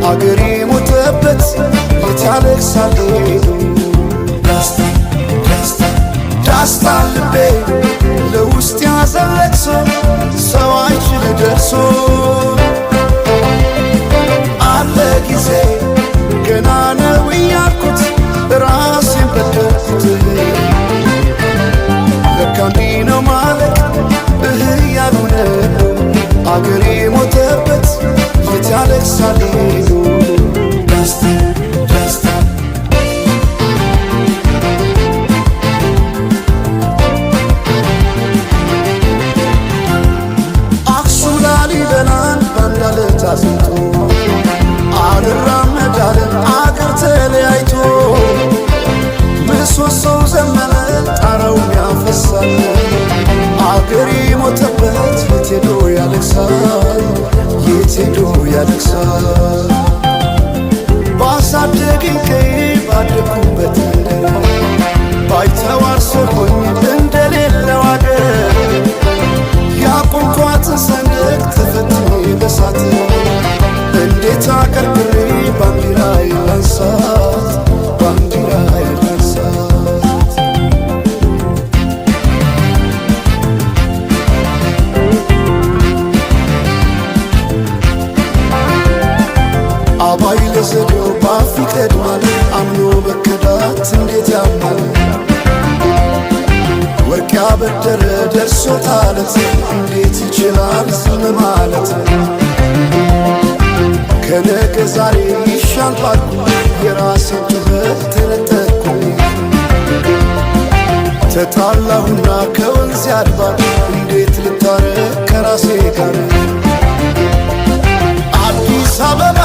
አገሬ ሞተበት የት ያለቅሳል ዳስታ ዳስታ ዳስታ ልቤ ለውስጥ ያዘን ለቅሶ ሰው አይችል ደርሶ አለ ጊዜ ገና ነው እያልኩት ራሴን በደልኩት ለካ እንዲህ ነው ማለት እያሉ ነው አገሬ ሞተበት የት ያለቅሳል ዳስታ ዳስታ አክሱም ላሊበላን ባንዳለት አዝንቶ አልራመዳለን አገር ተለያይቶ ምሰሶው ዘመነ ጣራው ያፈሳል አገሬ ሞተበት የት ሄዶ ያለቅሳል የት ሄዶ ያለቅሳል ባሳደገኝ ቀዬ ባደኩበት መንደር ባይተዋር ሆኜ እንደሌለው አገር ያቆምኳትን ሰንደቅ ተፈትኜ በሳት እንዴት አቀርቅሬ ባንዲራዬ ላንሳት ባንዲራዬ ላንሳት አባይ ለዘዴው ባፍ ይቀድማል አምኖ በከዳት እንዴት ያምናል ወርቅ ያበደረ ደርሶታለት እንዴት ይችላል ዝም ማለት ከነገ ዛሬ ይሻል ባልኩ የራሴን ጩኸት ተነጠቅኩ ተጣላሁና ከወንዝ ያድባል እንዴት ልታረቅ ከራሴ ጋር አዲስ አበባ